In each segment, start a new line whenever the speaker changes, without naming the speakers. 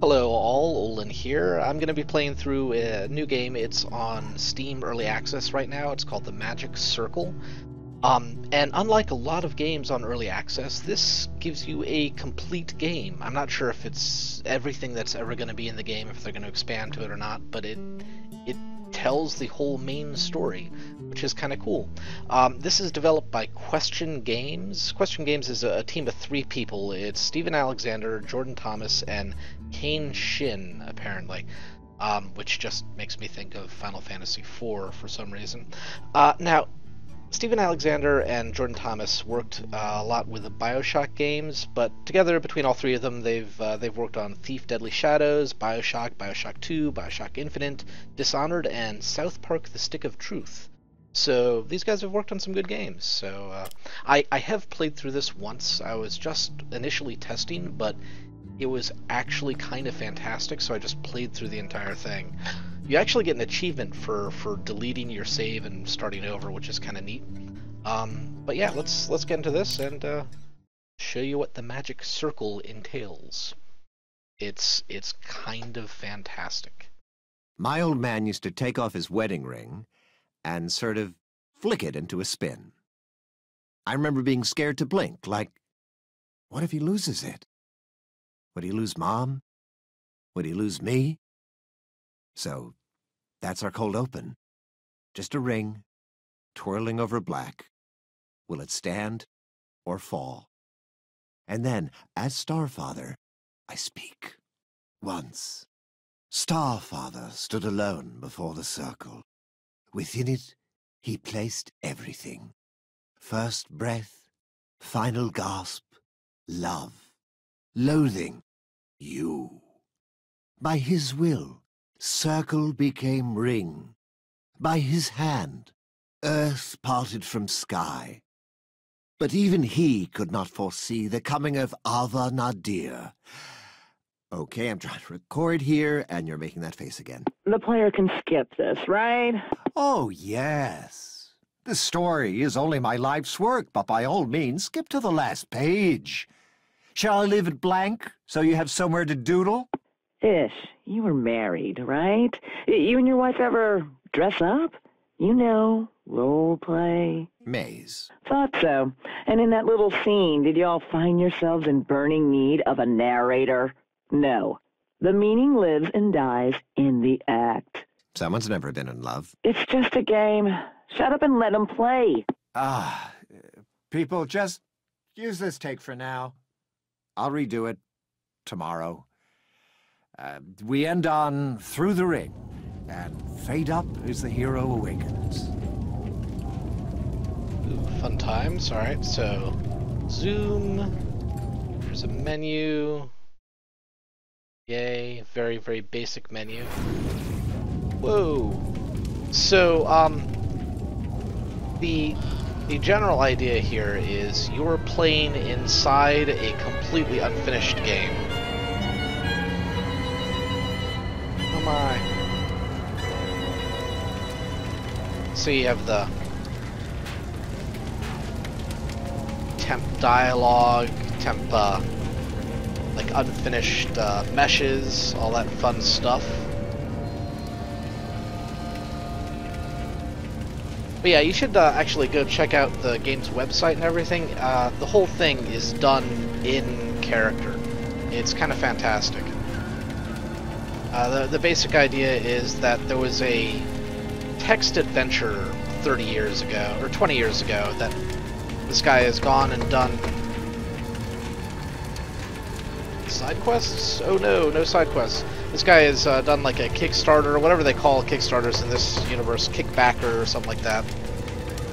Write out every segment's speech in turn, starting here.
Hello all, Olin here. I'm going to be playing through a new game. It's on Steam Early Access right now. It's called The Magic Circle. And unlike a lot of games on Early Access, this gives you a complete game. I'm not sure if it's everything that's ever going to be in the game, if they're going to expand to it or not, but it tells the whole main story, which is kind of cool. This is developed by Question Games. Question Games is a team of 3 people. It's Steven Alexander, Jordan Thomas, and Kane Shin, apparently, which just makes me think of Final Fantasy IV for some reason. Now, Steven Alexander and Jordan Thomas worked a lot with the BioShock games, but together, between all 3 of them, they've worked on Thief: Deadly Shadows, BioShock, BioShock 2, BioShock Infinite, Dishonored, and South Park: The Stick of Truth. So these guys have worked on some good games. So I have played through this once. I was just initially testing, but it was actually kind of fantastic, so I just played through the entire thing. You actually get an achievement for deleting your save and starting over, which is kind of neat. But yeah, let's get into this and show you what the Magic Circle entails. It's kind of fantastic.
My old man used to take off his wedding ring and sort of flick it into a spin. I remember being scared to blink, like, what if he loses it? Would he lose Mom? Would he lose me? So, that's our cold open. Just a ring, twirling over black. Will it stand or fall? And then, as Starfather, I speak. Once, Starfather stood alone before the circle. Within it, he placed everything. First breath, final gasp, love, loathing, you. By his will, circle became ring. By his hand, earth parted from sky. But even he could not foresee the coming of Ava Nadir. Okay, I'm trying to record here, and you're making that face again.
The player can skip this, right?
Oh, yes. The story is only my life's work, but by all means, skip to the last page. Shall I leave it blank, so you have somewhere to doodle?
Ish, you were married, right? You and your wife ever dress up? You know, role play.
Maze.
Thought so. And in that little scene, did y'all find yourselves in burning need of a narrator? No. The meaning lives and dies in the act.
Someone's never been in love.
It's just a game. Shut up and let them play.
People, just use this take for now. I'll redo it tomorrow. We end on Through the Ring, and fade up as the hero awakens.
Ooh, fun times. Alright, so zoom. There's a menu. Yay, very, very basic menu. Whoa. So, the general idea here is you're playing inside a completely unfinished game. Oh my. So you have the temp dialogue, temp like unfinished meshes, all that fun stuff. But yeah, you should actually go check out the game's website and everything. The whole thing is done in character. It's kind of fantastic. The basic idea is that there was a text adventure 30 years ago, or 20 years ago, that this guy has gone and done side quests? Oh no, no side quests. This guy has done like a Kickstarter, or whatever they call Kickstarters in this universe, kickbacker or something like that,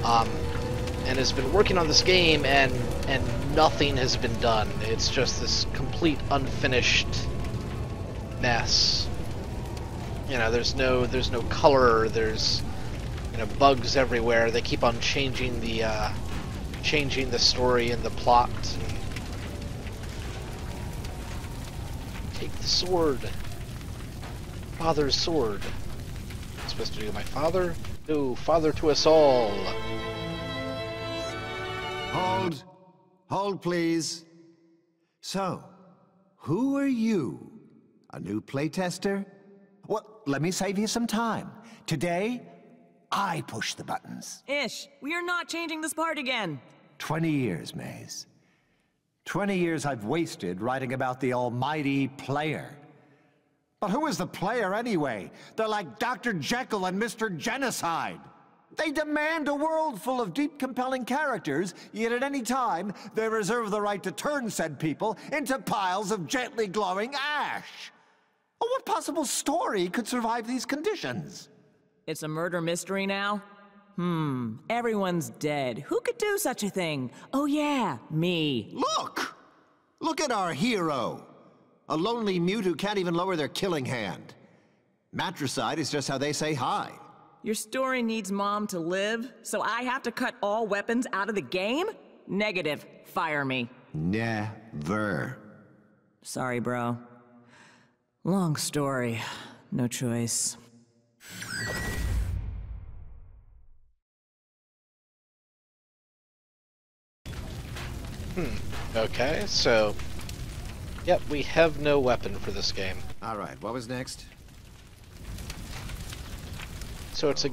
and has been working on this game, and nothing has been done. It's just this complete unfinished mess. You know, there's no color. There's, you know, bugs everywhere. They keep on changing the story and the plot. Take the sword. Father's sword. I'm supposed to do my father? No, father to us all.
Hold. Hold, please. So, who are you? A new playtester? Well, let me save you some time. Today, I push the buttons.
Ish, we are not changing this part again.
20 years, Maze. 20 years I've wasted writing about the almighty player. But who is the player anyway? They're like Dr. Jekyll and Mr. Genocide. They demand a world full of deep, compelling characters, yet at any time, they reserve the right to turn said people into piles of gently glowing ash. Well, what possible story could survive these conditions?
It's a murder mystery now? Everyone's dead. Who could do such a thing? Oh yeah, me.
Look! Look at our hero. A lonely mute who can't even lower their killing hand. Matricide is just how they say hi.
Your story needs Mom to live, so I have to cut all weapons out of the game? Negative. Fire me.
Never.
Sorry, bro. Long story. No choice.
Okay, so... Yep, we have no weapon for this game.
All right, what was next?
So it's a...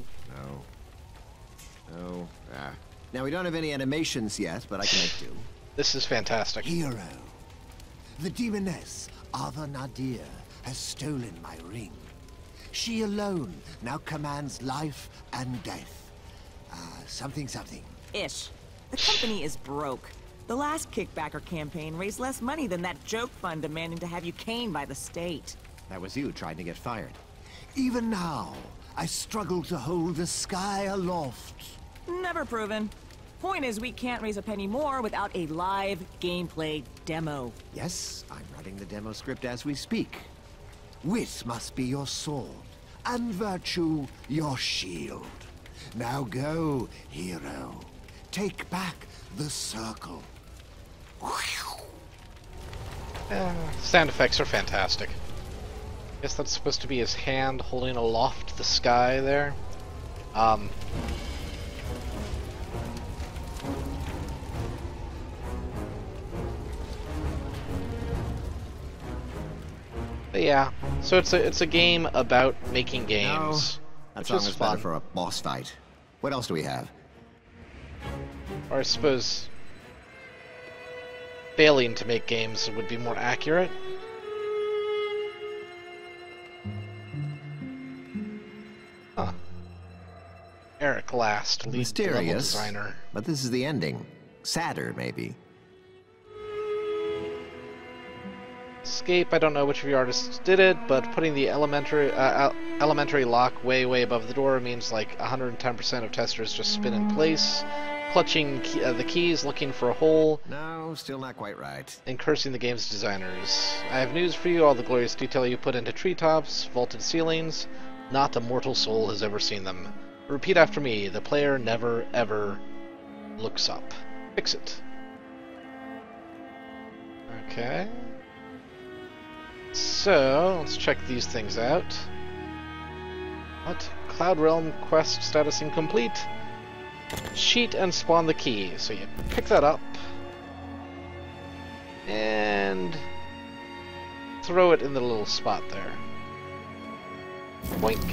No. Now, we don't have any animations yet, but I can make do.
This is fantastic.
Hero. The demoness, Ava Nadir, has stolen my ring. She alone now commands life and death. Something.
Ish. The company is broke. The last Kickbacker campaign raised less money than that joke fund demanding to have you caned by the state.
That was you trying to get fired. Even now, I struggle to hold the sky aloft.
Never proven. Point is, we can't raise a penny more without a live gameplay demo.
Yes, I'm writing the demo script as we speak. Wit must be your sword, and virtue your shield. Now go, hero. Take back the circle.
Sound effects are fantastic. Guess that's supposed to be his hand holding aloft the sky there. But yeah, so it's a game about making games.
That
which
song
is
is
fun.
better for a boss fight. What else do we have?
Or I suppose failing to make games would be more accurate. Huh. Eric Last, lead level
Mysterious,
designer.
but this is the ending. Sadder, maybe.
Escape, I don't know which of you artists did it, but putting the elementary lock way above the door means like 110% of testers just spin in place, clutching the keys, looking for a hole,
No, still not quite right.
and cursing the game's designers. I have news for you, all the glorious detail you put into treetops, vaulted ceilings, not a mortal soul has ever seen them. Repeat after me, the player never ever looks up. Fix it. Okay. So, let's check these things out. What? Cloud Realm quest status incomplete. Cheat and spawn the key. So you pick that up and throw it in the little spot there. Boink.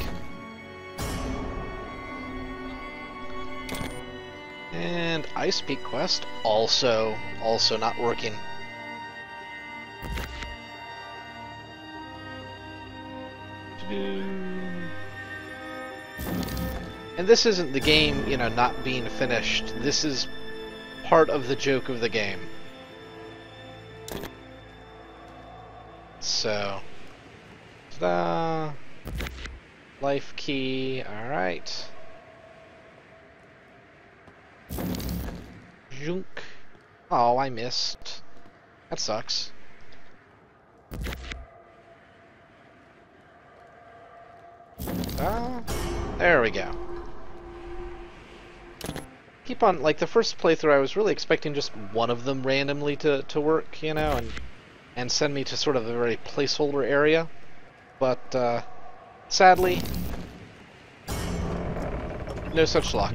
And Ice Peak quest also not working. And this isn't the game, you know, not being finished. This is part of the joke of the game. So, ta-da! Life key, alright. Junk. Oh, I missed. That sucks. There we go. Keep on, like, the first playthrough I was really expecting just one of them randomly to work, you know, and send me to sort of a very placeholder area. But, sadly, no such luck.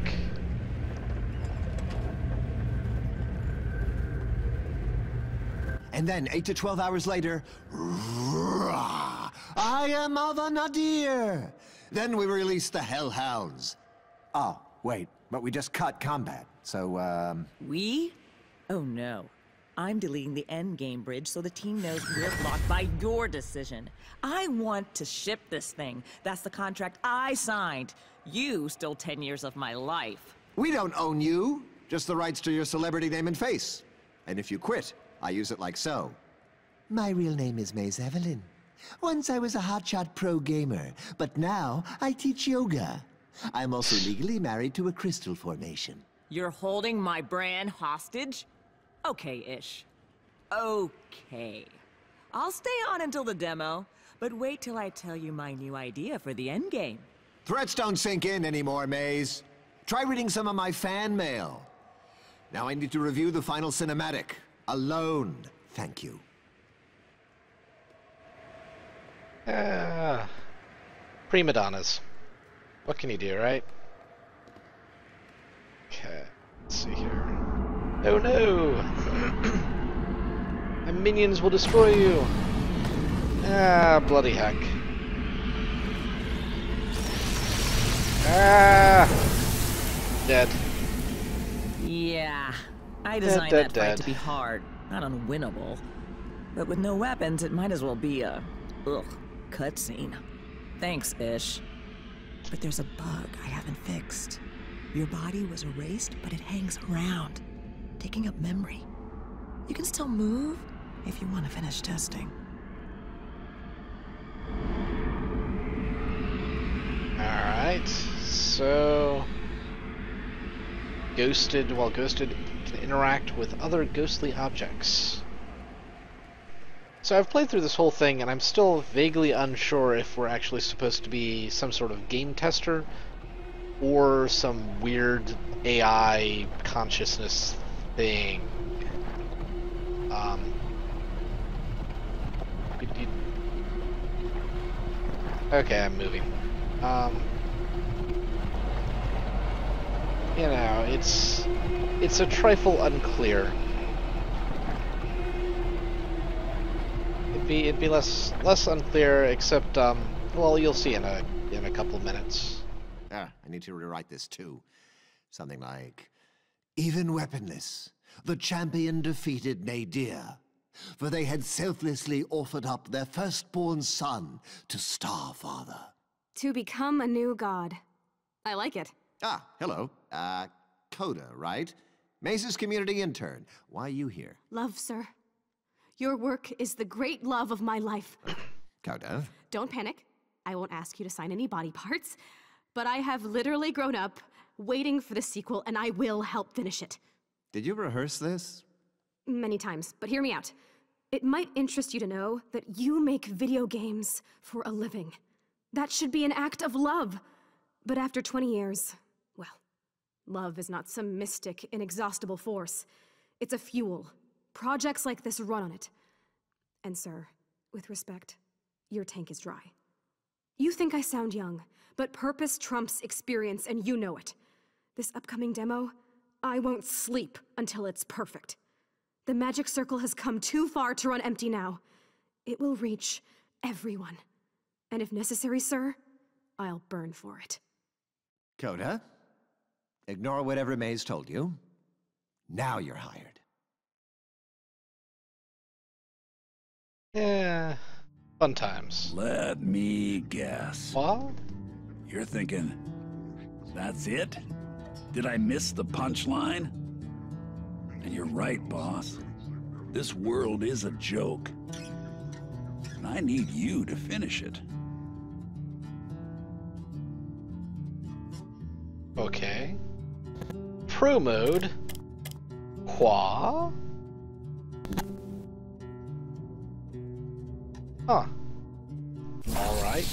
And then 8 to 12 hours later, rah, I am Mother Nadir. Then we released the Hellhounds. Oh, wait, but we just cut combat, so,
We? Oh no. I'm deleting the endgame bridge so the team knows we're blocked by your decision. I want to ship this thing. That's the contract I signed. You stole 10 years of my life.
We don't own you, just the rights to your celebrity name and face. And if you quit, I use it like so. My real name is Maze Evelyn. Once I was a hotshot pro gamer, but now I teach yoga. I'm also legally married to a crystal formation.
You're holding my brand hostage? Okay-ish. Okay. I'll stay on until the demo, but wait till I tell you my new idea for the endgame.
Threats don't sink in anymore, Maze. Try reading some of my fan mail. Now I need to review the final cinematic. Alone. Thank you.
Prima donnas. What can you do, right? Okay, let's see here. Oh no! My minions will destroy you! Ah, bloody heck. Ah! Dead.
Yeah, I designed that fight to be hard, not unwinnable. But with no weapons, it might as well be a, cutscene. Thanks, Ish. But there's a bug I haven't fixed. Your body was erased, but it hangs around, taking up memory. You can still move if you want to finish testing.
Alright, so... While ghosted, can interact with other ghostly objects. So I've played through this whole thing, and I'm still vaguely unsure if we're actually supposed to be some sort of game tester, or some weird AI consciousness thing. Okay, I'm moving. You know, it's a trifle unclear. It'd be less unclear, except well, you'll see in a couple of minutes.
I need to rewrite this too. Something like, even weaponless, the champion defeated Nadir, for they had selflessly offered up their firstborn son to Starfather.
To become a new god. I like it.
Ah, hello. Coda, right? Maze's community intern. Why are you here?
Love, sir. Your work is the great love of my life.
Coda?
Don't panic. I won't ask you to sign any body parts. But I have literally grown up, waiting for the sequel, and I will help finish it.
Did you rehearse this?
Many times, but hear me out. It might interest you to know that you make video games for a living. That should be an act of love. But after 20 years, well, love is not some mystic, inexhaustible force. It's a fuel. Projects like this run on it. And sir, with respect, your tank is dry. You think I sound young, but purpose trumps experience, and you know it. This upcoming demo, I won't sleep until it's perfect. The magic circle has come too far to run empty now. It will reach everyone. And if necessary, sir, I'll burn for it.
Coda, ignore whatever Maze told you. Now you're hired.
Yeah, fun times.
Let me guess.
What?
You're thinking, that's it? Did I miss the punchline? And you're right, boss. This world is a joke. And I need you to finish it.
Okay. Pro mode. Qua? Huh. Alright.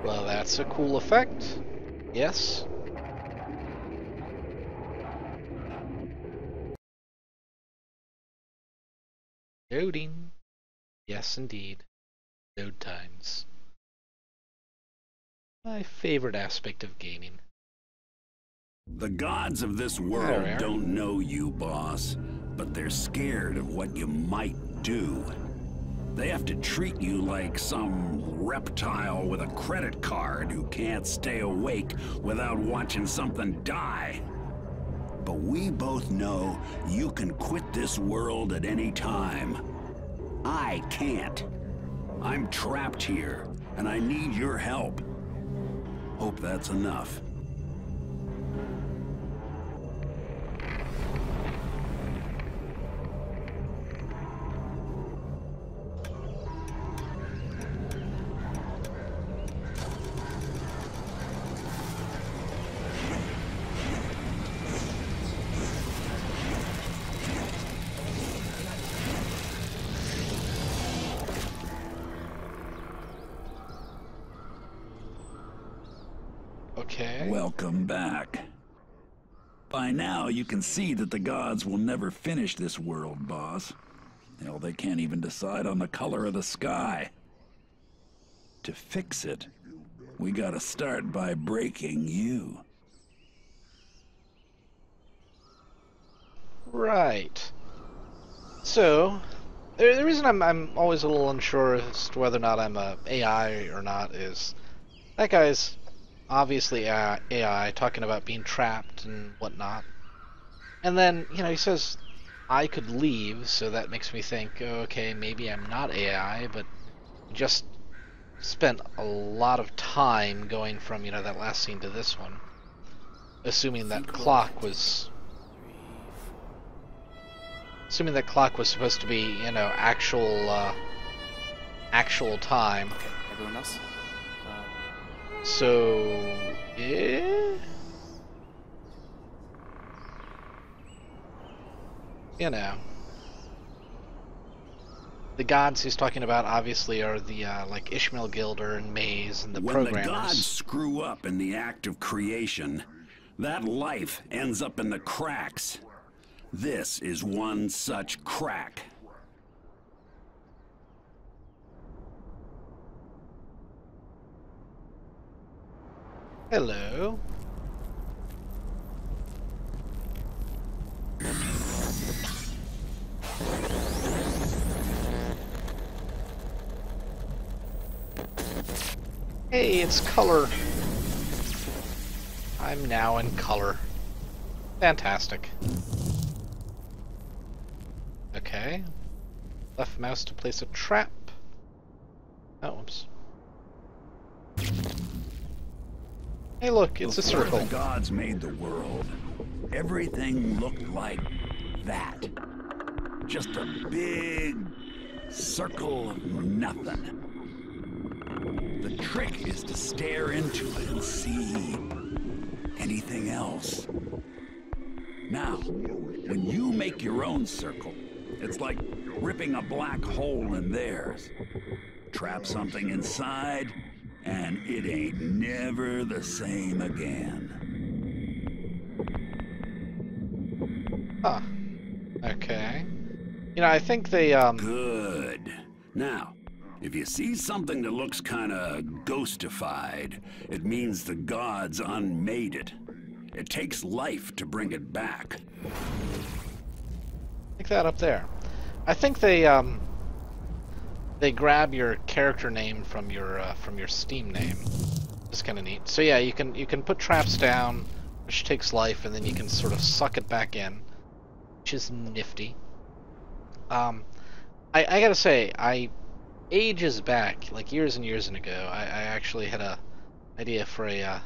Well, that's a cool effect. Yes. Loading. Yes, indeed. Load times. My favorite aspect of gaming.
The gods of this world don't know you, boss. but they're scared of what you might do. They have to treat you like some reptile with a credit card who can't stay awake without watching something die. But we both know you can quit this world at any time. I can't. I'm trapped here, and I need your help. Hope that's enough.
Okay.
Welcome back. By now, you can see that the gods will never finish this world, boss. Hell, they can't even decide on the color of the sky. To fix it, we gotta start by breaking you.
Right. So, the reason I'm always a little unsure as to whether or not I'm a AI or not is that guy's obviously AI talking about being trapped and whatnot. And then, you know, he says I could leave, so that makes me think, oh, okay, maybe I'm not AI, but just spent a lot of time going from, you know, that last scene to this one. Assuming that clock was supposed to be, you know, actual time.
Okay, everyone else?
So, yeah? You know. The gods he's talking about obviously are the, like Ishmael Gilder and Maze and the programmers.
When the gods screw up in the act of creation, that life ends up in the cracks. This is one such crack.
Hello. Hey, it's color. I'm now in color. Fantastic. Okay. Left mouse to place a trap. Oh, whoops. Hey, look, it's a circle.
Before the gods made the world, everything looked like that. Just a big circle of nothing. The trick is to stare into it and see anything else. Now, when you make your own circle, it's like ripping a black hole in theirs. Trap something inside, and it ain't never the same again.
Huh. Okay. You know, I think they,
Good. Now, if you see something that looks kinda ghostified, it means the gods unmade it. It takes life to bring it back.
Like that up there. I think they grab your character name from your Steam name. It's kind of neat. So yeah, you can put traps down, which takes life, and then you can sort of suck it back in, which is nifty. I gotta say, ages back, like years and years ago, I actually had a idea for a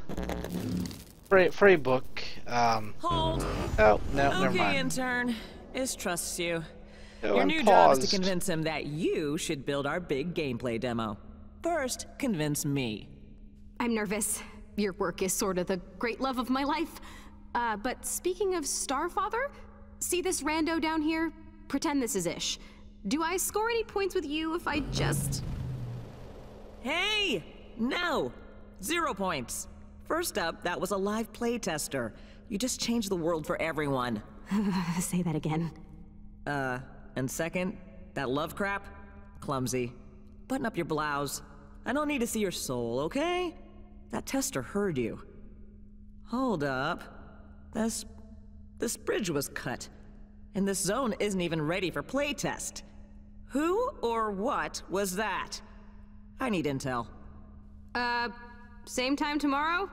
book.
Hold.
Oh no, never
Okay,
mind.
intern. Ish trusts you.
Oh,
Your
I'm
new job is
paused.
to convince him that you should build our big gameplay demo. First, convince me.
I'm nervous. Your work is sort of the great love of my life. But speaking of Starfather, see this rando down here? Pretend this is Ish. Do I score any points with you if I just...
Hey! No! 0 points. First up, that was a live play tester. You just changed the world for everyone.
Say that again.
And second, that love crap? Clumsy. Button up your blouse. I don't need to see your soul, okay? That tester heard you. Hold up. This bridge was cut. And this zone isn't even ready for playtest. Who or what was that? I need intel.
Same time tomorrow?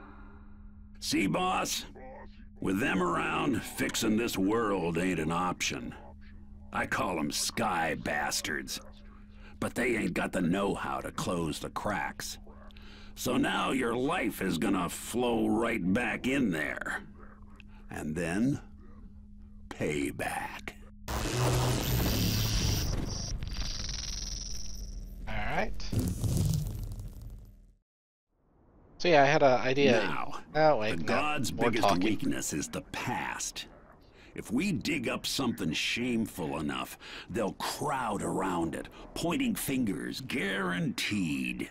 See, boss? With them around, fixing this world ain't an option. I call them sky bastards. But they ain't got the know-how to close the cracks. So now your life is gonna flow right back in there. And then, payback.
Alright. So yeah, I had an idea.
Now,
oh, wait,
the
no,
gods'
more
biggest
talking.
weakness is the past. If we dig up something shameful enough, they'll crowd around it, pointing fingers, guaranteed.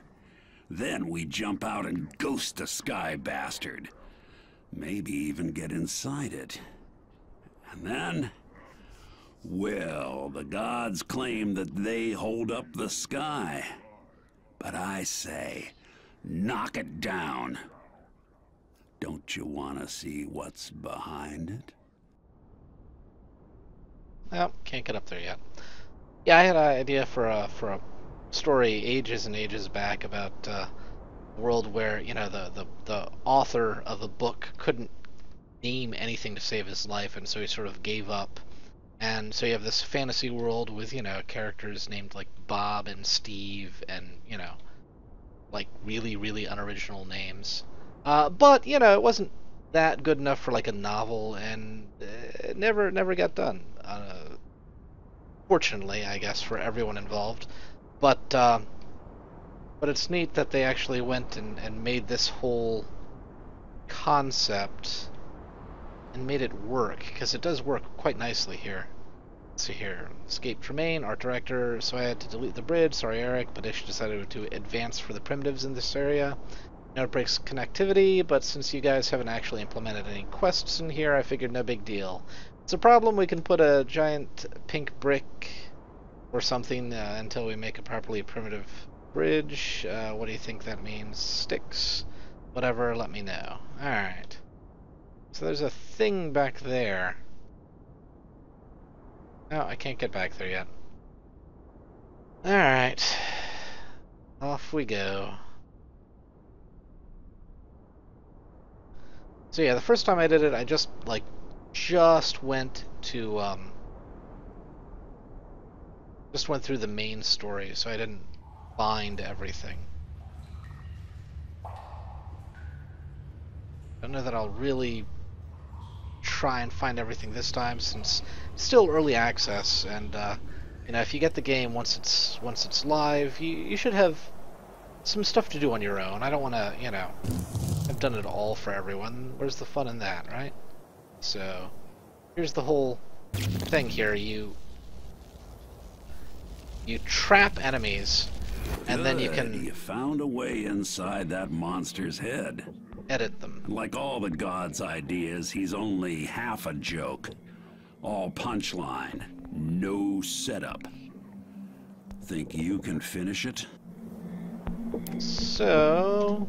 Then we jump out and ghost a sky bastard. Maybe even get inside it. And then, well, the gods claim that they hold up the sky. But I say, knock it down. Don't you want to see what's behind it?
Oh, can't get up there yet. Yeah, I had an idea for a story ages and ages back about a world where, you know, the author of the book couldn't name anything to save his life, and so he sort of gave up. And so you have this fantasy world with, you know, characters named like Bob and Steve and, you know, like really, really unoriginal names. But, you know, it wasn't that good enough for like a novel, and it never got done. Fortunately, I guess, for everyone involved. But it's neat that they actually went and made this whole concept and made it work, because it does work quite nicely here. Let's see here. Escape Tremaine, art director, so I had to delete the bridge. Sorry, Eric, but Ish decided to advance for the primitives in this area. No, it breaks connectivity, but since you guys haven't actually implemented any quests in here, I figured no big deal. It's a problem. We can put a giant pink brick or something until we make a properly primitive bridge. What do you think that means? Sticks? Whatever, let me know. Alright. So there's a thing back there. No, I can't get back there yet. Alright. Off we go. So yeah, the first time I did it, I just went through the main story, so I didn't find everything. I don't know that I'll really try and find everything this time, since it's still early access, and you know, if you get the game once it's live, you should have some stuff to do on your own. I don't want to, you know, I've done it all for everyone. Where's the fun in that, right? So here's the whole thing here. You trap enemies, and then you can...
You found a way inside that monster's head.
Edit them.
Like all the gods' ideas, he's only half a joke. All punchline, no setup. Think you can finish it?
So...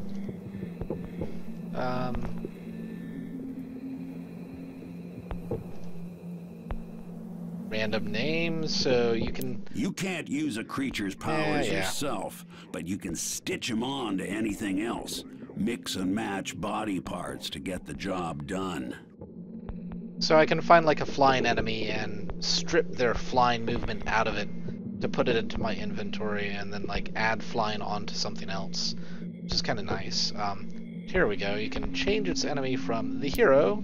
random names, so you can...
You can't use a creature's powers yourself, but you can stitch them on to anything else. Mix and match body parts to get the job done.
So I can find like a flying enemy and strip their flying movement out of it to put it into my inventory, and then like add flying onto something else, which is kind of nice. Here we go. You can change its enemy from the hero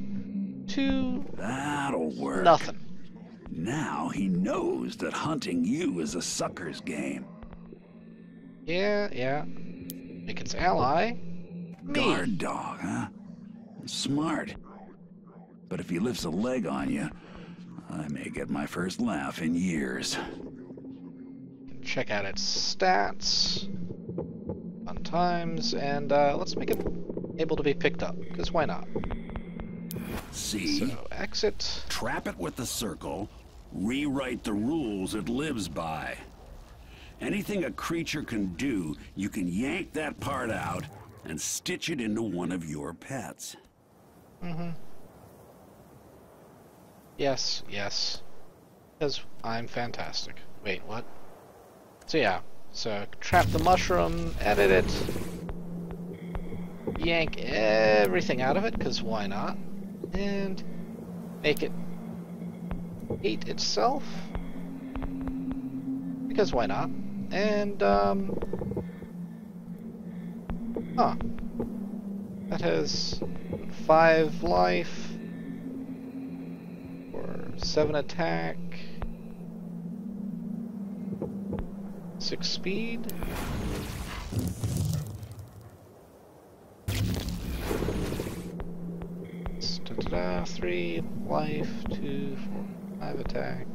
to...
That'll work.
Nothing.
Now he knows that hunting you is a sucker's game.
Yeah. Make its ally me.
Guard dog, huh? Smart. But if he lifts a leg on you, I may get my first laugh in years.
Check out its stats. Fun times, and let's make it able to be picked up, because why not?
See?
So, exit.
Trap it with the circle, rewrite the rules it lives by. Anything a creature can do, you can yank that part out and stitch it into one of your pets.
Mm-hmm. Yes. Because I'm fantastic. Wait, what? So yeah, so trap the mushroom, edit it, yank everything out of it, because why not? And make it hate itself, because why not? And, that has 5 life, or 7 attack, 6 speed. Da-da-da, 3 life, 2, 4, 5 attack.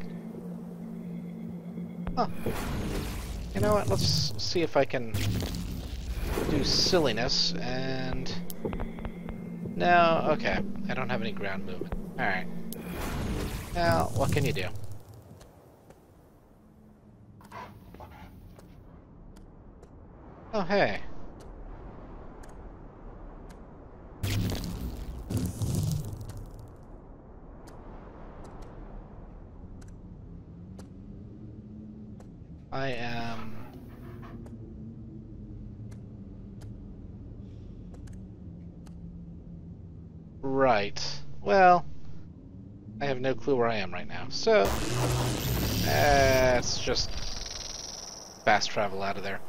Huh. You know what, let's see if I can do silliness, and... No, okay. I don't have any ground movement. Alright. Now, what can you do? Oh, hey. I am... Right. Well, I have no clue where I am right now. So, let's just fast travel out of there.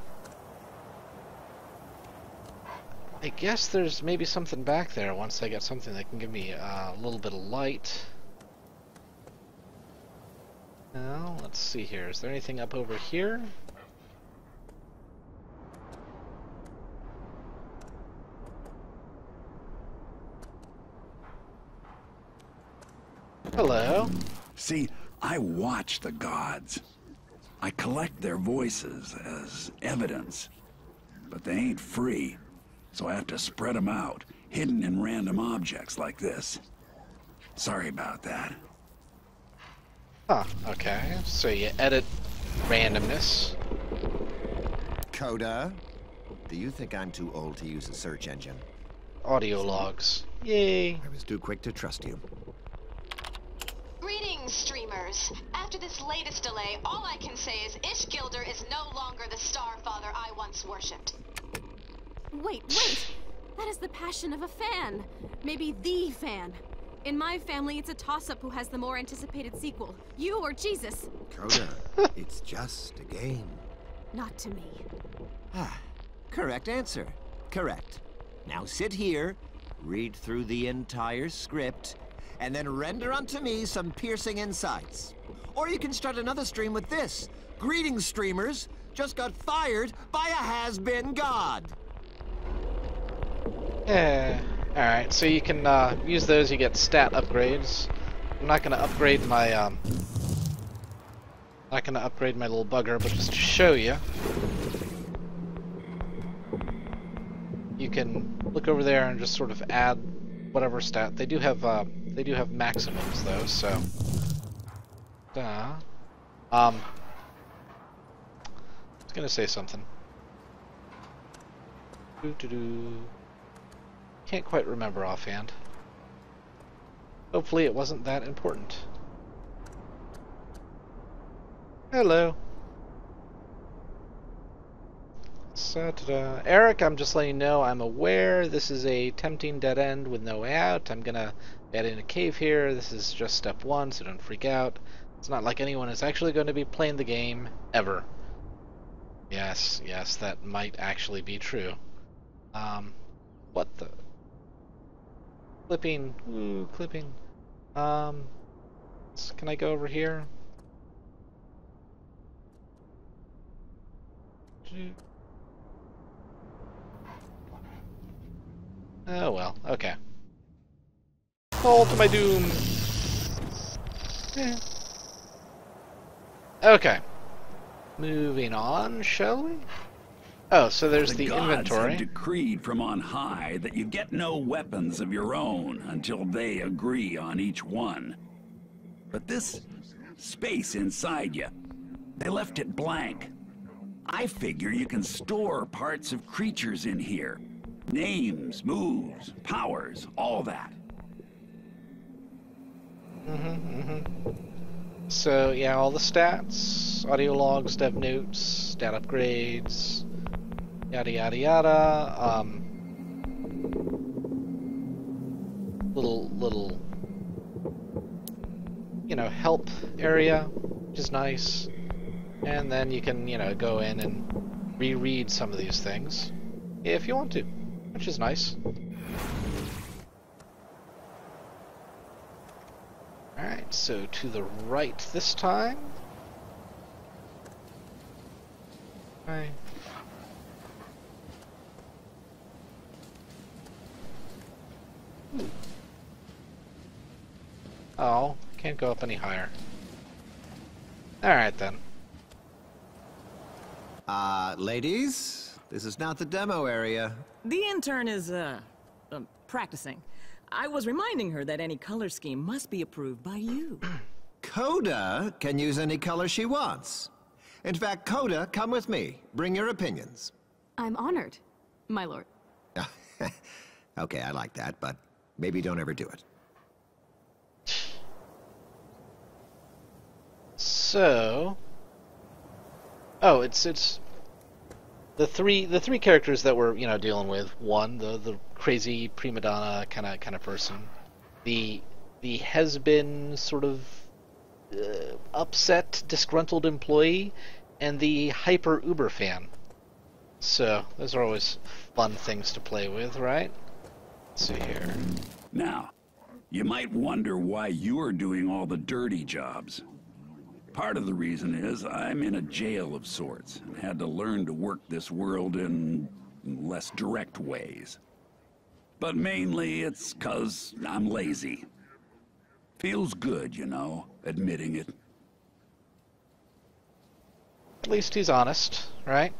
I guess there's maybe something back there once I get something that can give me a little bit of light. Now, let's see here. Is there anything up over here? Hello.
See, I watch the gods. I collect their voices as evidence. But they ain't free, so I have to spread them out, hidden in random objects like this. Sorry about that.
Huh, okay. So you edit randomness.
Coda, do you think I'm too old to use a search engine?
Audio logs. Yay.
I was too quick to trust you.
Greetings, streamers. After this latest delay, all I can say is Ish Gilder is no longer the star father I once worshipped.
Wait! That is the passion of a fan. Maybe the fan. In my family, it's a toss-up who has the more anticipated sequel. You or Jesus.
Coda, it's just a game.
Not to me.
Ah, correct answer. Correct. Now sit here, read through the entire script, and then render unto me some piercing insights. Or you can start another stream with this. Greetings, streamers. Just got fired by a has-been god.
Yeah. Alright, so you can use those, you get stat upgrades. I'm not gonna upgrade my little bugger, but just to show you. You can look over there and just sort of add whatever stat. They do have maximums though, so I was gonna say something. Can't quite remember offhand. Hopefully it wasn't that important. Hello. Eric, I'm just letting you know I'm aware this is a tempting dead end with no way out. I'm gonna get in a cave here. This is just step 1, so don't freak out. It's not like anyone is actually going to be playing the game ever. Yes, that might actually be true. What the? Clipping. Ooh, clipping. Can I go over here? Oh well, okay. Fall to my doom. Yeah. Okay. Moving on, shall we? Oh, so there's the
gods
inventory.
have decreed from on high that you get no weapons of your own until they agree on each one. But this space inside you, they left it blank. I figure you can store parts of creatures in here. Names, moves, powers, all that.
So yeah, all the stats, audio logs, dev notes, stat upgrades, yada yada yada. Little, you know, help area, which is nice. And then you can, you know, go in and reread some of these things if you want to, which is nice. Alright, so to the right this time. Right. Oh, can't go up any higher. Alright then.
Ladies, this is not the demo area.
The intern is, practicing. I was reminding her that any color scheme must be approved by you.
Coda can use any color she wants. In fact, Coda, come with me. Bring your opinions.
I'm honored, my lord.
Okay, I like that, but maybe don't ever do it.
So, oh, it's the three characters that we're, you know, dealing with. One, the crazy prima donna kind of person. The has been sort of upset, disgruntled employee, and the hyper Uber fan. So those are always fun things to play with, right? Let's see here.
Now, you might wonder why you're doing all the dirty jobs. Part of the reason is I'm in a jail of sorts and had to learn to work this world in less direct ways. But mainly it's 'cause I'm lazy. Feels good, you know, admitting it.
At least he's honest, right?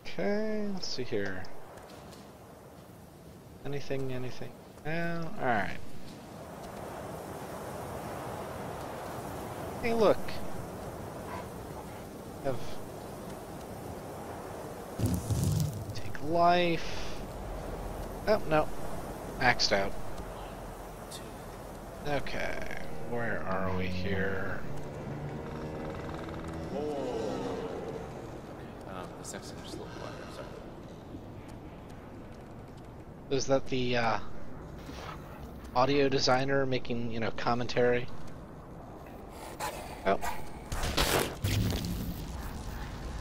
Okay, let's see here. Anything? No? Alright. Hey, look. Take life. Oh, no. Maxed out. Okay, where are we here?
The section just a little wider, sorry.
Is that the audio designer making, you know, commentary? Oh.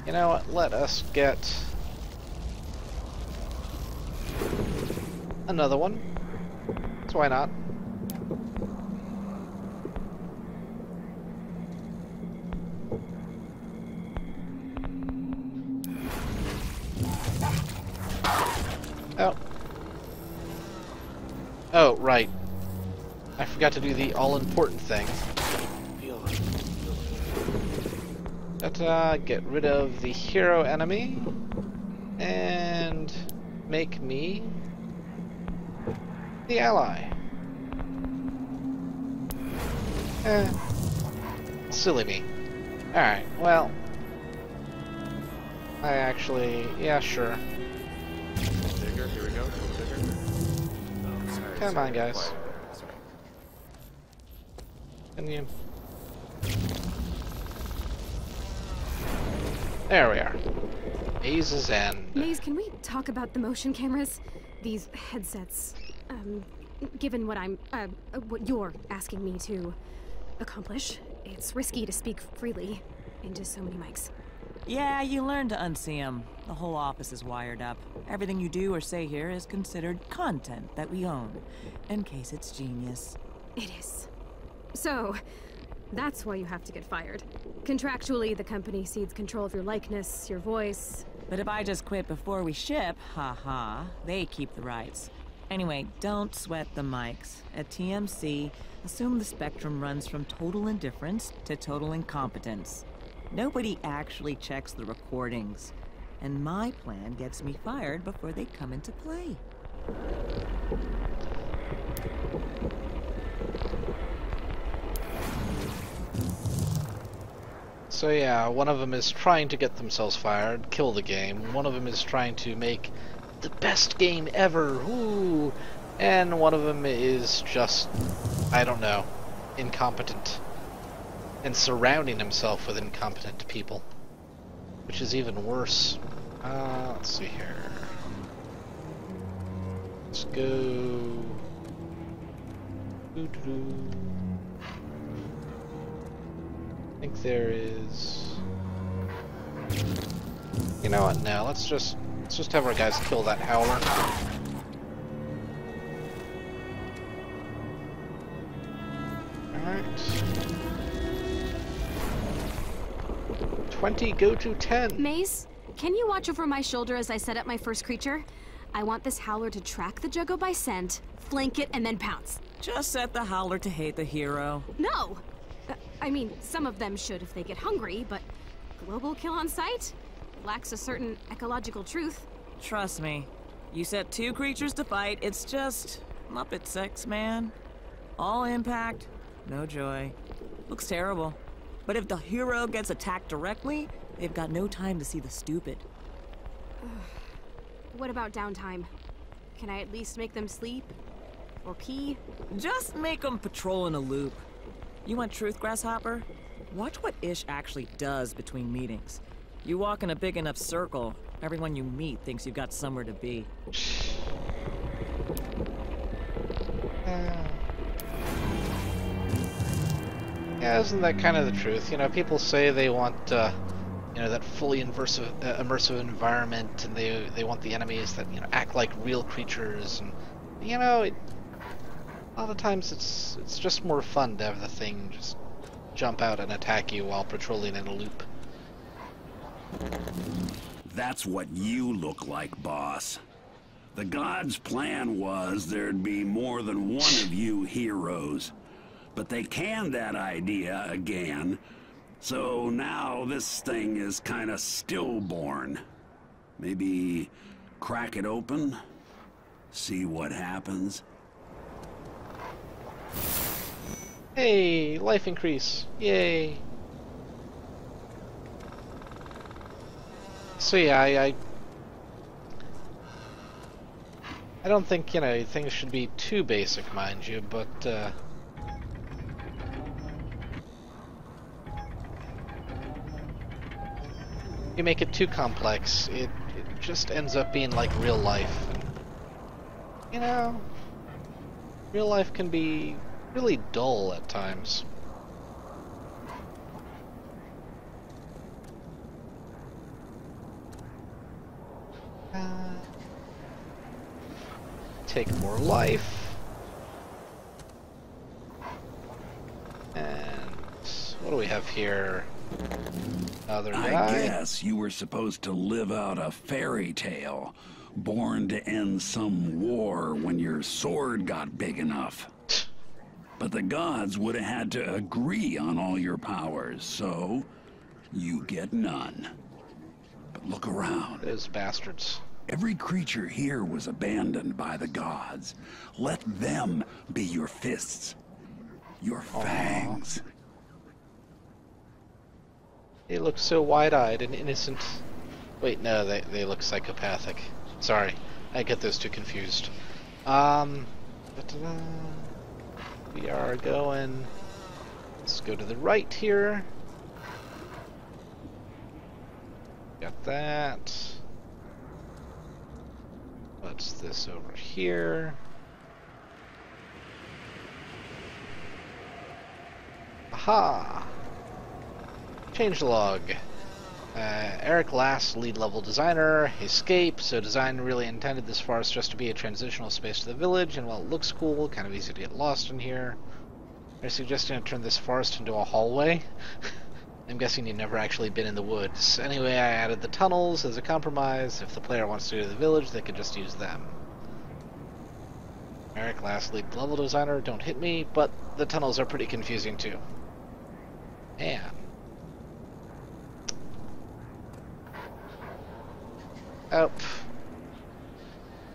You know what? Let us get another one. So why not? Oh. Oh, right. I forgot to do the all-important thing. Get rid of the hero enemy and make me the ally. Silly me. Alright, well, I actually, yeah, sure.
Bigger, here we go. Bigger. Oh, sorry.
Come on, guys.
Sorry.
Can you? There we are. Maze's End.
Maze, can we talk about the motion cameras? These headsets. Given what what you're asking me to accomplish, it's risky to speak freely into so many mics.
Yeah, you learn to unsee them. The whole office is wired up. Everything you do or say here is considered content that we own, in case it's genius.
It is. So, that's why you have to get fired. Contractually, the company cedes control of your likeness, your voice.
But if I just quit before we ship, haha, they keep the rights. Anyway, don't sweat the mics. At TMC, assume the spectrum runs from total indifference to total incompetence. Nobody actually checks the recordings. And my plan gets me fired before they come into play.
So yeah, one of them is trying to get themselves fired, kill the game. One of them is trying to make the best game ever, woo! And one of them is just, I don't know, incompetent and surrounding himself with incompetent people, which is even worse. Let's see here. Let's go. I think there is. You know what? No, let's just have our guys kill that howler. Alright. 20 go to 10.
Mace, can you watch over my shoulder as I set up my first creature? I want this howler to track the Juggo by scent, flank it, and then pounce.
Just set the howler to hate the hero.
No! I mean, some of them should if they get hungry, but global kill on sight lacks a certain ecological truth.
Trust me. You set 2 creatures to fight, it's just Muppet sex, man. All impact, no joy. Looks terrible. But if the hero gets attacked directly, they've got no time to see the stupid.
What about downtime? Can I at least make them sleep? Or pee?
Just make them patrol in a loop. You want truth, Grasshopper? Watch what Ish actually does between meetings. You walk in a big enough circle, everyone you meet thinks you've got somewhere to be.
Yeah, isn't that kind of the truth? You know, people say they want, you know, that fully immersive environment, and they want the enemies that, you know, act like real creatures, and, you know, a lot of times it's just more fun to have the thing just jump out and attack you while patrolling in a loop.
That's what you look like, boss. The gods' plan was there'd be more than one of you heroes. But they canned that idea again, so now this thing is kinda stillborn. Maybe crack it open? See what happens?
Hey, life increase. Yay. So yeah, I don't think, you know, things should be too basic, mind you, but you make it too complex, it just ends up being like real life. And, you know, real life can be really dull at times. Take more life. And what do we have here? Another guy.
I guess you were supposed to live out a fairy tale, born to end some war when your sword got big enough. But the gods would have had to agree on all your powers, so you get none. But look around.
Those bastards.
Every creature here was abandoned by the gods. Let them be your fists, your fangs.
They look so wide-eyed and innocent. Wait, no, they look psychopathic. Sorry, I get those two confused. We are going... Let's go to the right here. Got that. What's this over here? Aha! Changelog. Eric Lass, lead level designer. Escape. So design really intended this forest just to be a transitional space to the village, and while it looks cool, kind of easy to get lost in here. They're suggesting to turn this forest into a hallway. I'm guessing you've never actually been in the woods. Anyway, I added the tunnels as a compromise. If the player wants to go to the village, they could just use them. Eric Lass, lead level designer, don't hit me, but the tunnels are pretty confusing too. Man. Oh.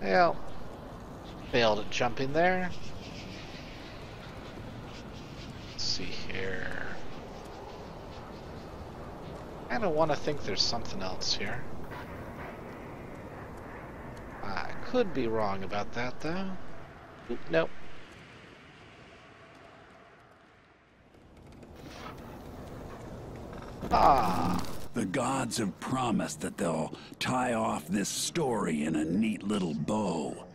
Well. Failed at jumping there. Let's see here. I don't want to think there's something else here. I could be wrong about that, though. Oop, nope. Ah.
The gods have promised that they'll tie off this story in a neat little bow.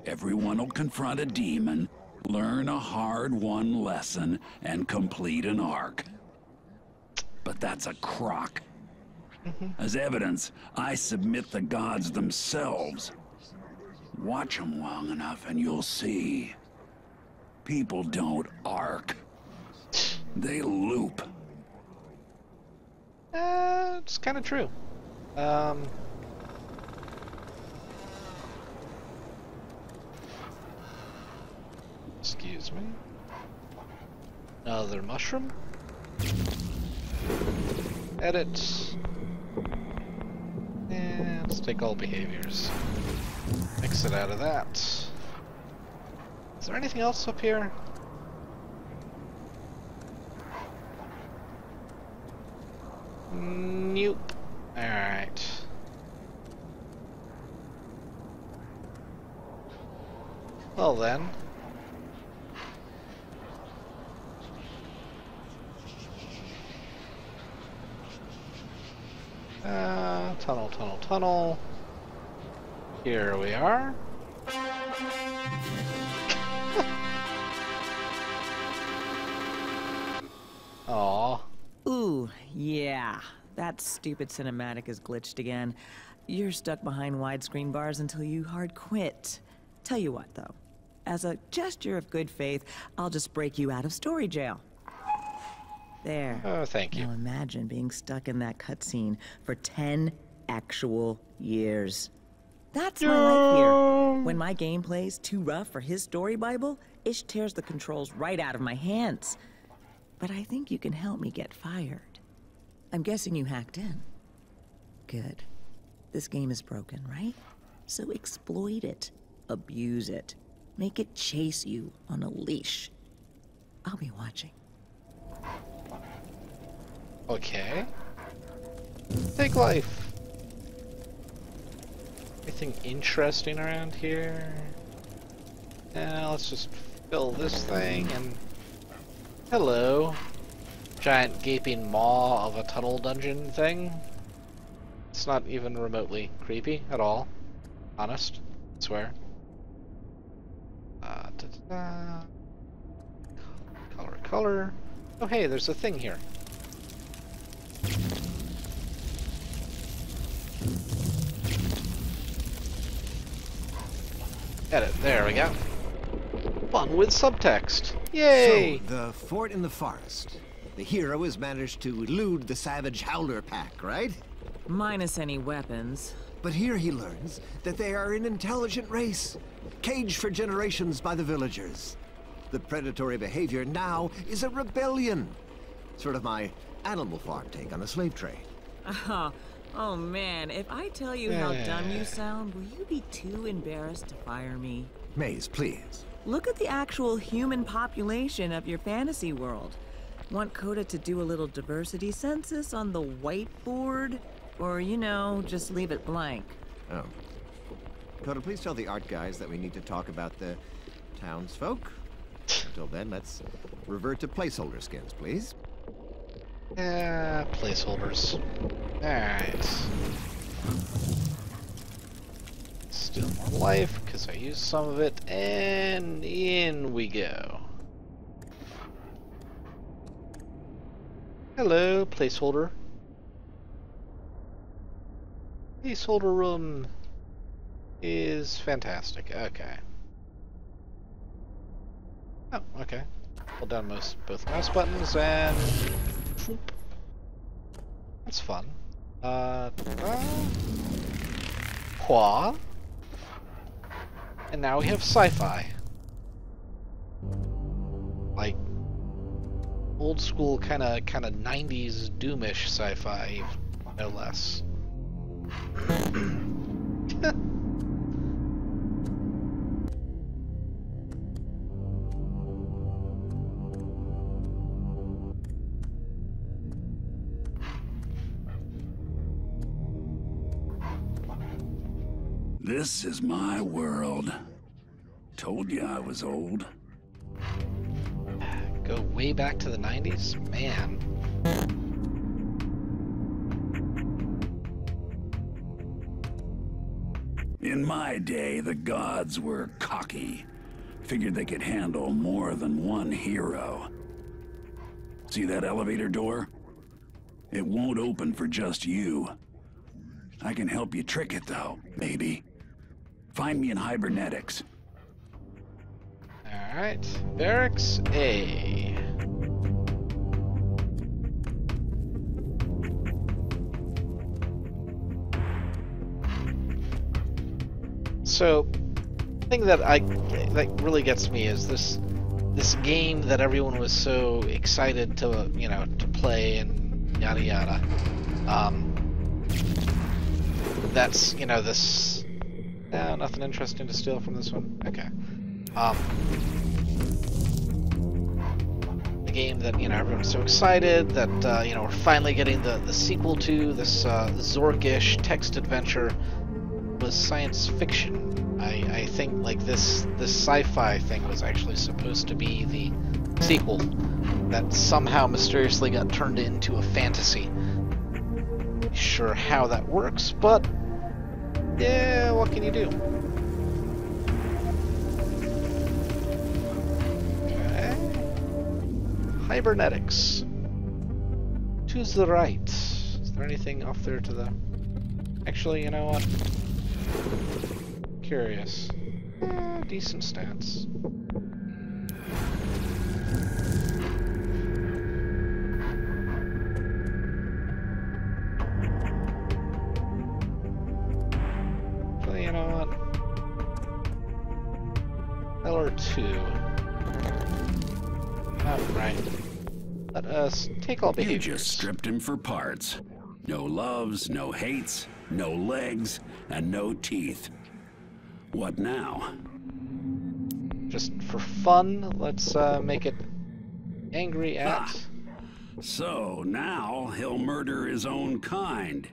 Everyone will confront a demon, learn a hard-won lesson, and complete an arc. But that's a crock. As evidence, I submit the gods themselves. Watch them long enough and you'll see. People don't arc. They loop.
It's kind of true. Excuse me. Another mushroom. Edit. And let's take all behaviors. Exit out of that. Is there anything else up here? Nope. Alright. Well then. Tunnel, tunnel, tunnel. Here we are. Aww.
Ooh, yeah. That stupid cinematic is glitched again. You're stuck behind widescreen bars until you hard quit. Tell you what, though. As a gesture of good faith, I'll just break you out of story jail. There.
Oh, thank you.
Now imagine being stuck in that cutscene for 10 actual years. That's my life here. When my gameplay's too rough for his story bible, Ish tears the controls right out of my hands. But I think you can help me get fired. I'm guessing you hacked in. Good. This game is broken, right? So exploit it. Abuse it. Make it chase you on a leash. I'll be watching.
Okay. Take life. Anything interesting around here? Let's just fill this thing and... Hello. Giant gaping maw of a tunnel dungeon thing. It's not even remotely creepy at all. Honest. I swear. Color, color. Oh hey, there's a thing here. Edit. There we go. Fun with subtext. Yay!
So, the fort in the forest. The hero has managed to elude the savage Howler pack, right?
Minus any weapons.
But here he learns that they are an intelligent race, caged for generations by the villagers. The predatory behavior now is a rebellion. Sort of my Animal Farm take on a slave trade.
Oh man, if I tell you how dumb you sound, will you be too embarrassed to fire me?
Maze, please.
Look at the actual human population of your fantasy world. Want Coda to do a little diversity census on the whiteboard? Or, you know, just leave it blank?
Oh. Coda, please tell the art guys that we need to talk about the townsfolk. Until then, let's revert to placeholder skins, please.
Placeholders. Alright. Still more life, because I used some of it, and in we go. Hello, placeholder. Placeholder room is fantastic. Okay. Oh, okay. Hold down both mouse buttons and... Whoop. That's fun. Qua. And now we have sci-fi. Like old school kind of 90s doomish sci-fi, no less.
This is my world. Told you I was old.
Go way back to the 90s? Man.
In my day, the gods were cocky. Figured they could handle more than one hero. See that elevator door? It won't open for just you. I can help you trick it, though, maybe. Find me in Hibernetics.
Alright, Barracks A. So, the thing that really gets me is this game that everyone was so excited to, you know, to play and yada yada. That's, you know, this. No, nothing interesting to steal from this one. Okay. The game that, you know, everyone's so excited that you know, we're finally getting the sequel to this Zorkish text adventure was science fiction. I think like this sci-fi thing was actually supposed to be the sequel that somehow mysteriously got turned into a fantasy. Not sure how that works, but yeah, what can you do? Okay. Hibernetics. To the right. Is there anything off there to the... Actually, you know what? Curious. Decent stats. Actually, you know what? LR2. Alright. Let us take all behaviors.
You just stripped him for parts. No loves, no hates, no legs, and no teeth. What now?
Just for fun, let's make it angry at...
Ah. So now he'll murder his own kind.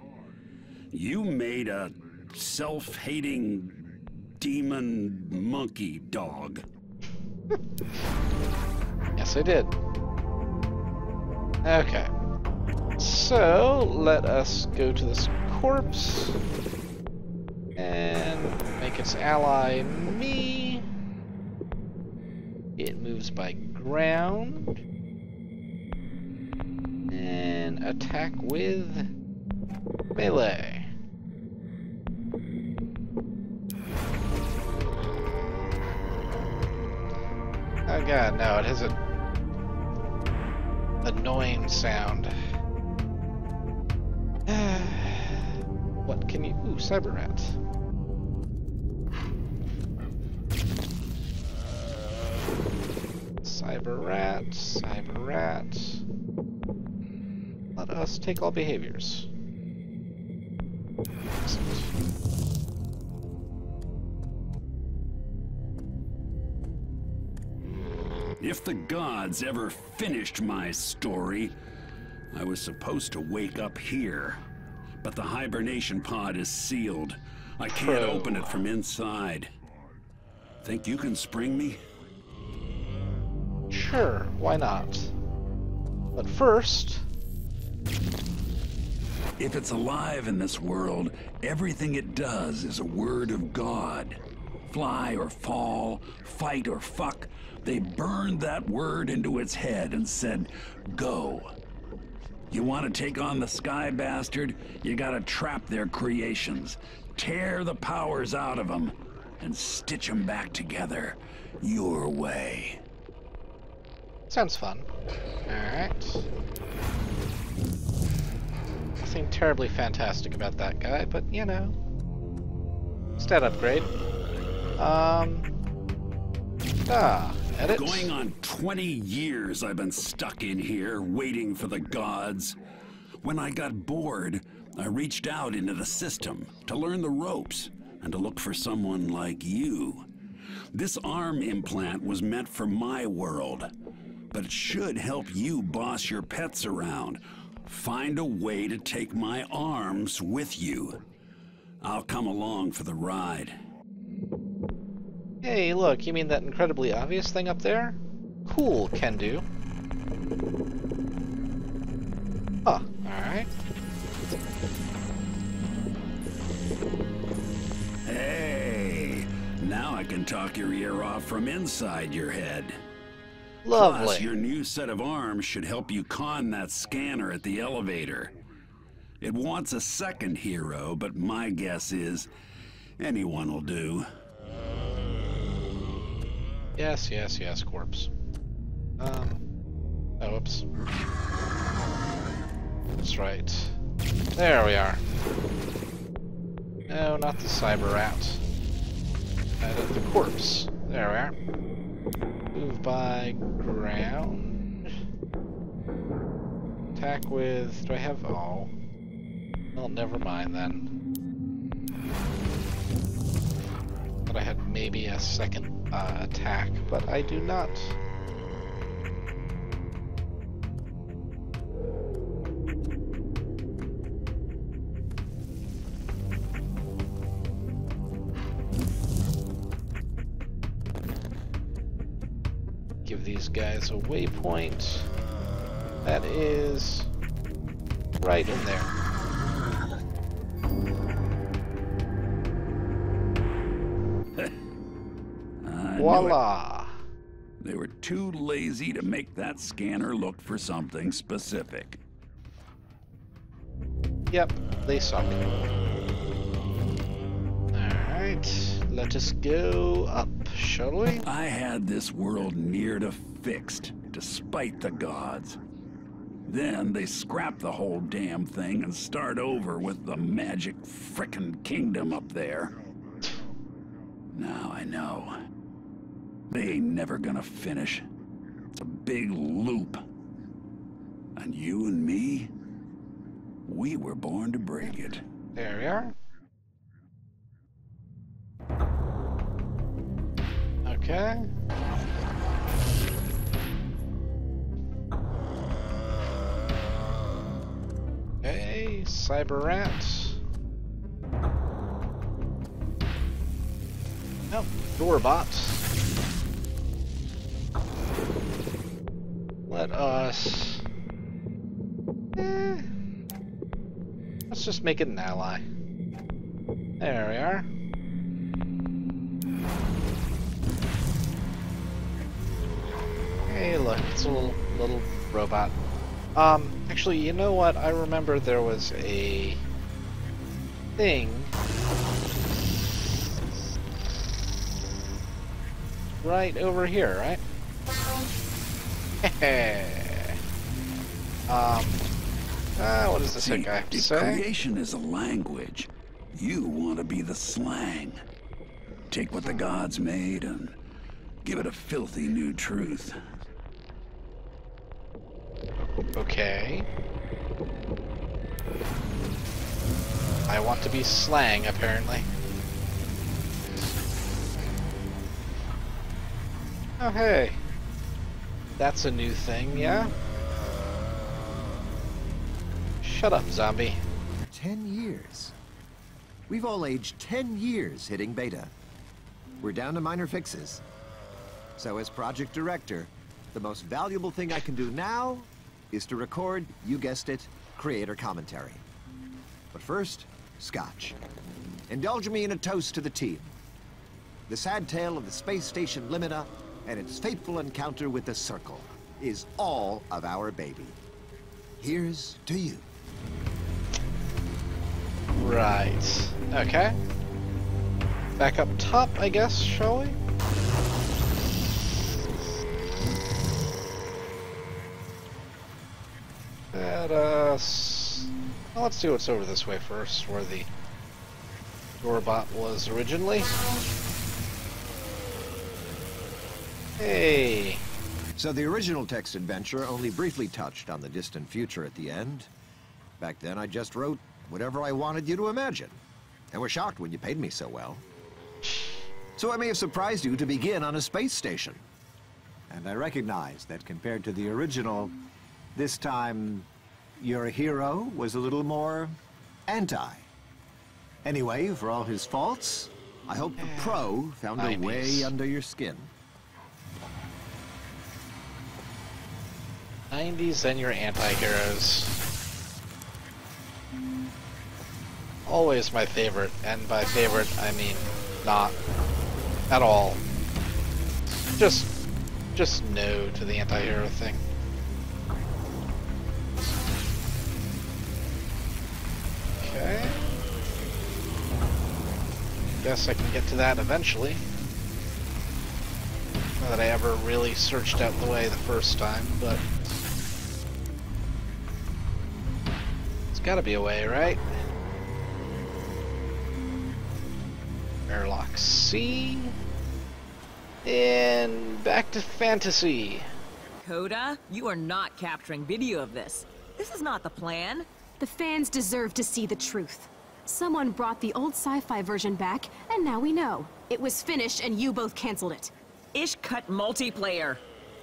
You made a self-hating demon monkey dog.
Yes, I did. Okay. So, let us go to this corpse and make its ally me. It moves by ground and attack with melee. Oh god, no, it has a annoying sound. What can you... Ooh, Cyber Rat. Cyber Rat, Cyber Rat. Let us take all behaviors. Excellent.
If the gods ever finished my story, I was supposed to wake up here. But the hibernation pod is sealed. I can't open it from inside. Think you can spring me?
Sure, why not? But first...
If it's alive in this world, everything it does is a word of God. Fly or fall, fight or fuck, they burned that word into its head and said, go. You want to take on the Sky Bastard? You gotta trap their creations, tear the powers out of them, and stitch them back together your way.
Sounds fun. Alright. Nothing terribly fantastic about that guy, but you know. Stat upgrade. Edit.
Going on 20 years I've been stuck in here, waiting for the gods. When I got bored, I reached out into the system to learn the ropes and to look for someone like you. This arm implant was meant for my world, but it should help you boss your pets around. Find a way to take my arms with you. I'll come along for the ride.
Hey, look, you mean that incredibly obvious thing up there? Cool, can do. Huh, alright.
Hey, I can talk your ear off from inside your head.
Lovely.
Plus, your new set of arms should help you con that scanner at the elevator. It wants a second hero, but my guess is anyone will do.
Yes, yes, yes, corpse. Oh, whoops. That's right. There we are. No, not the cyber rat. The corpse. There we are. Move by ground. Attack with... do I have... oh. Well, never mind then. Thought I had maybe a second attack, but I do not. Give these guys a waypoint. That is right in there. Voila!
They were too lazy to make that scanner look for something specific.
Yep, they suck. Alright, let us go up, shall we?
I had this world near to fixed, despite the gods. Then they scrap the whole damn thing and start over with the magic frickin' kingdom up there. Now I know. They ain't never gonna finish. It's a big loop. And you and me, we were born to break it.
There we are. Okay. Okay, cyber rat. Nope, doorbot. Let us... let's just make it an ally. There we are. Hey, look, it's a little robot. Actually, you know what? I remember there was a thing right over here, right? What does this guy have to say?
Creation is a language. You want to be the slang. Take what the gods made and give it a filthy new truth.
Okay. I want to be slang, apparently. Oh, hey. That's a new thing, yeah? Shut up, zombie.
10 years. We've all aged 10 years hitting beta. We're down to minor fixes. So as project director, the most valuable thing I can do now is to record, you guessed it, creator commentary. But first, scotch. Indulge me in a toast to the team. The sad tale of the space station Limina and its fateful encounter with the Circle is all of our baby. Here's to you.
Right. Okay. Back up top, I guess, shall we? Let us... well, let's see what's over this way first, where the doorbot was originally. Hey!
So the original text adventure only briefly touched on the distant future at the end. Back then I just wrote whatever I wanted you to imagine, and was shocked when you paid me so well. So I may have surprised you to begin on a space station. And I recognize that compared to the original, this time your hero was a little more anti. Anyway, for all his faults, I hope the pro found a way under your skin.
90s and your anti-heroes. Always my favorite, and by favorite I mean not. At all. Just no to the anti-hero thing. Okay. Guess I can get to that eventually. Not that I ever really searched out the way the first time, but it's gotta be a way, right? Airlock C. And back to fantasy.
Coda, you are not capturing video of this. This is not the plan.
The fans deserve to see the truth. Someone brought the old sci-fi version back, and now we know. It was finished and you both canceled it.
Ish cut multiplayer.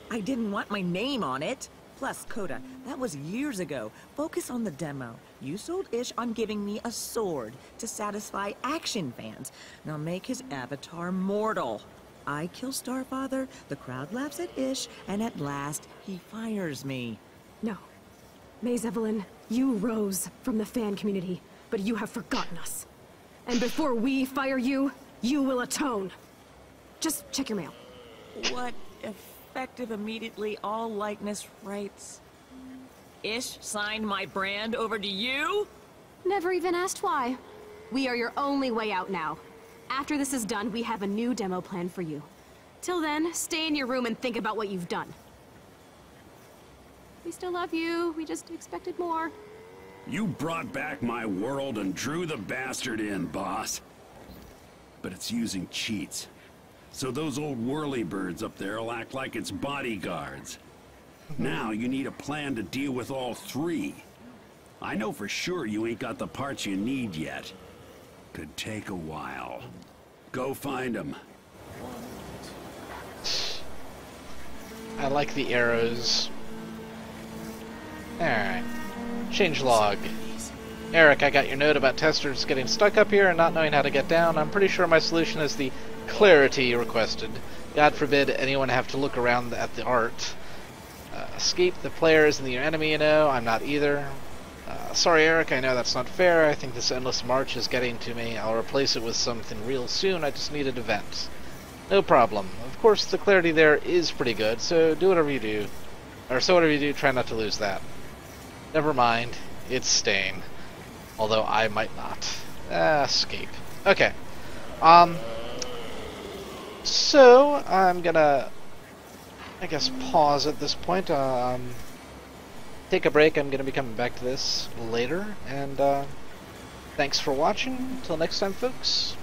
I didn't want my name on it. Plus, Coda, that was years ago. Focus on the demo. You sold Ish on giving me a sword to satisfy action fans. Now make his avatar mortal. I kill Starfather, the crowd laughs at Ish, and at last, he fires me.
No. Maze Evelyn, you rose from the fan community, but you have forgotten us. And before we fire you, you will atone. Just check your mail.
What effective immediately all likeness rights? Ish signed my brand over to you?
Never even asked why. We are your only way out now. After this is done, we have a new demo plan for you. Till then, stay in your room and think about what you've done. We still love you, we just expected more.
You brought back my world and drew the bastard in, boss. But it's using cheats. So those old whirlybirds up there will act like it's bodyguards. Now you need a plan to deal with all three. I know for sure you ain't got the parts you need yet. Could take a while. Go find them.
I like the arrows. Alright. Change log. Eric, I got your note about testers getting stuck up here and not knowing how to get down. I'm pretty sure my solution is the clarity requested. God forbid anyone have to look around at the art. Escape the player isn't the enemy, you know. I'm not either. Sorry, Eric, I know that's not fair. I think this endless march is getting to me. I'll replace it with something real soon. I just needed a vent. No problem. Of course, the clarity there is pretty good, so do whatever you do. Or so whatever you do, try not to lose that. Never mind. It's staying. Although I might not. Escape. Okay. So, I'm gonna, I guess, pause at this point. Take a break. I'm going to be coming back to this later, and thanks for watching. Until next time, folks.